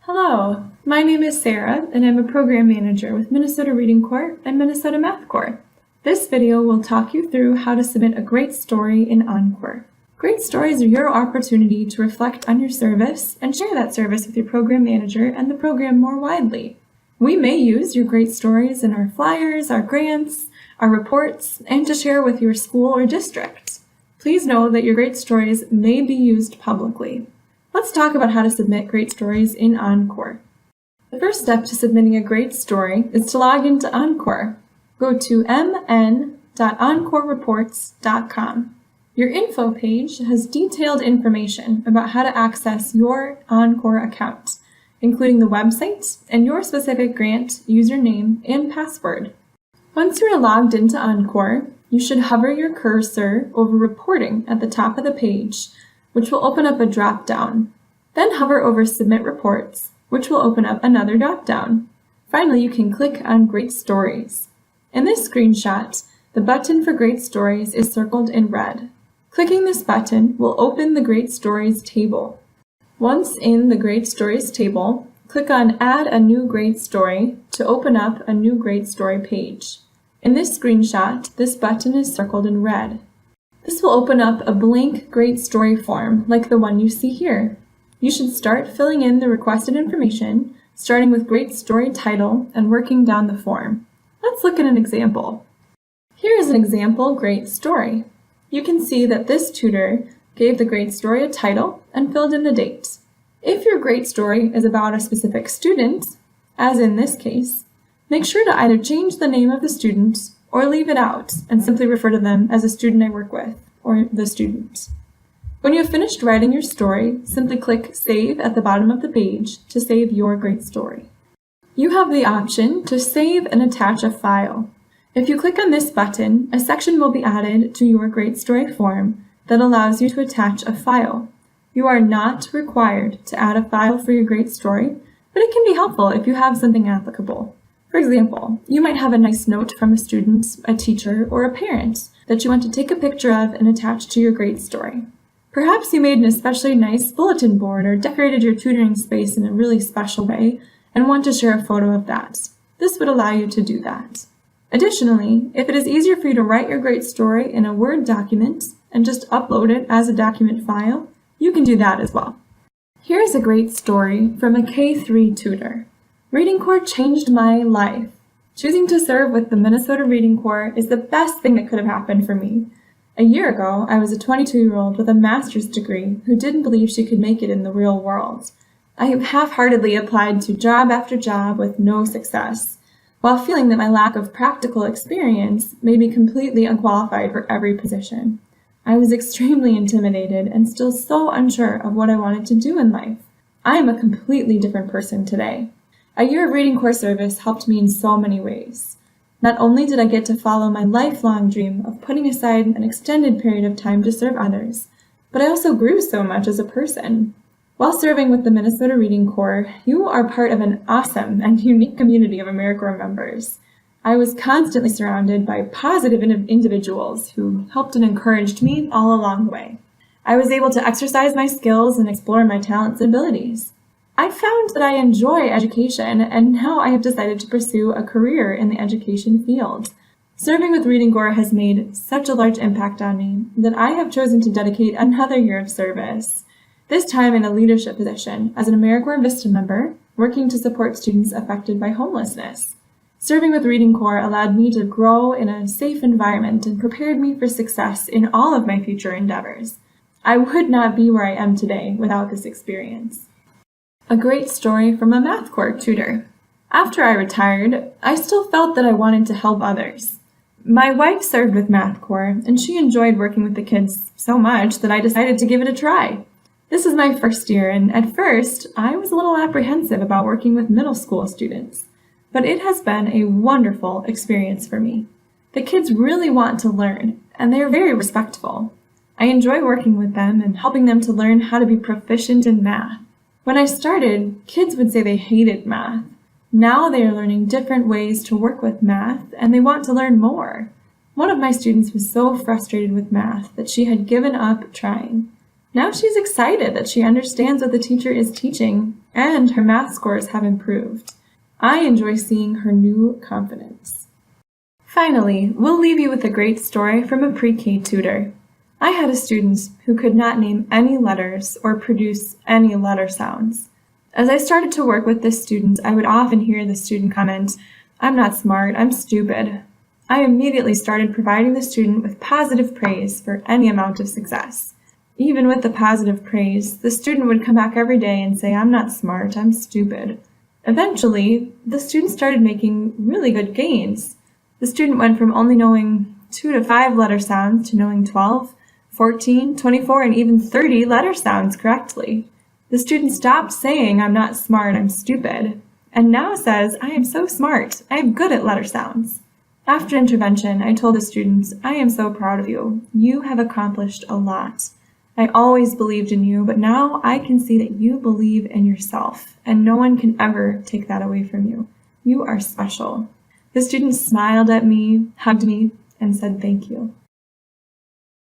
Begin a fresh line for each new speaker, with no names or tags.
Hello, my name is Sarah, and I'm a Program Manager with Minnesota Reading Corps and Minnesota Math Corps. This video will talk you through how to submit a great story in OnCorps. Great stories are your opportunity to reflect on your service and share that service with your Program Manager and the program more widely. We may use your great stories in our flyers, our grants, our reports, and to share with your school or district. Please know that your great stories may be used publicly. Let's talk about how to submit great stories in OnCorps. The first step to submitting a great story is to log into OnCorps. Go to mn.oncorreports.com. Your info page has detailed information about how to access your OnCorps account, including the website and your specific grant, username, and password. Once you are logged into OnCorps, you should hover your cursor over Reporting at the top of the page, which will open up a drop-down. Then hover over Submit Reports, which will open up another drop-down. Finally, you can click on Great Stories. In this screenshot, the button for Great Stories is circled in red. Clicking this button will open the Great Stories table. Once in the Great Stories table, click on Add a New Great Story to open up a new Great Story page. In this screenshot, this button is circled in red. This will open up a blank Great Story form like the one you see here. You should start filling in the requested information, starting with Great Story title and working down the form. Let's look at an example. Here is an example Great Story. You can see that this tutor gave the Great Story a title and filled in the date. If your Great Story is about a specific student, as in this case, make sure to either change the name of the student or leave it out and simply refer to them as a student I work with, or the student. When you have finished writing your story, simply click Save at the bottom of the page to save your great story. You have the option to save and attach a file. If you click on this button, a section will be added to your great story form that allows you to attach a file. You are not required to add a file for your great story, but it can be helpful if you have something applicable. For example, you might have a nice note from a student, a teacher, or a parent that you want to take a picture of and attach to your great story. Perhaps you made an especially nice bulletin board or decorated your tutoring space in a really special way and want to share a photo of that. This would allow you to do that. Additionally, if it is easier for you to write your great story in a Word document and just upload it as a document file, you can do that as well. Here's a great story from a K-3 tutor. Reading Corps changed my life. Choosing to serve with the Minnesota Reading Corps is the best thing that could have happened for me. A year ago, I was a 22-year-old with a master's degree who didn't believe she could make it in the real world. I half-heartedly applied to job after job with no success, while feeling that my lack of practical experience made me completely unqualified for every position. I was extremely intimidated and still so unsure of what I wanted to do in life. I am a completely different person today. A year of Reading Corps service helped me in so many ways. Not only did I get to follow my lifelong dream of putting aside an extended period of time to serve others, but I also grew so much as a person. While serving with the Minnesota Reading Corps, you are part of an awesome and unique community of AmeriCorps members. I was constantly surrounded by positive individuals who helped and encouraged me all along the way. I was able to exercise my skills and explore my talents and abilities. I found that I enjoy education, and now I have decided to pursue a career in the education field. Serving with Reading Corps has made such a large impact on me that I have chosen to dedicate another year of service, this time in a leadership position as an AmeriCorps Vista member, working to support students affected by homelessness. Serving with Reading Corps allowed me to grow in a safe environment and prepared me for success in all of my future endeavors. I would not be where I am today without this experience. A great story from a Math Corps tutor. After I retired, I still felt that I wanted to help others. My wife served with Math Corps, and she enjoyed working with the kids so much that I decided to give it a try. This is my first year, and at first, I was a little apprehensive about working with middle school students. But it has been a wonderful experience for me. The kids really want to learn, and they are very respectful. I enjoy working with them and helping them to learn how to be proficient in math. When I started, kids would say they hated math. Now they are learning different ways to work with math, and they want to learn more. One of my students was so frustrated with math that she had given up trying. Now she's excited that she understands what the teacher is teaching, and her math scores have improved. I enjoy seeing her new confidence. Finally, we'll leave you with a great story from a pre-K tutor. I had a student who could not name any letters or produce any letter sounds. As I started to work with this student, I would often hear the student comment, "I'm not smart, I'm stupid." I immediately started providing the student with positive praise for any amount of success. Even with the positive praise, the student would come back every day and say, "I'm not smart, I'm stupid." Eventually, the student started making really good gains. The student went from only knowing 2 to 5 letter sounds to knowing 12, 14, 24, and even 30 letter sounds correctly. The student stopped saying, "I'm not smart, I'm stupid," and now says, "I am so smart, I am good at letter sounds." After intervention, I told the students, "I am so proud of you. You have accomplished a lot. I always believed in you, but now I can see that you believe in yourself, and no one can ever take that away from you. You are special." The students smiled at me, hugged me, and said thank you.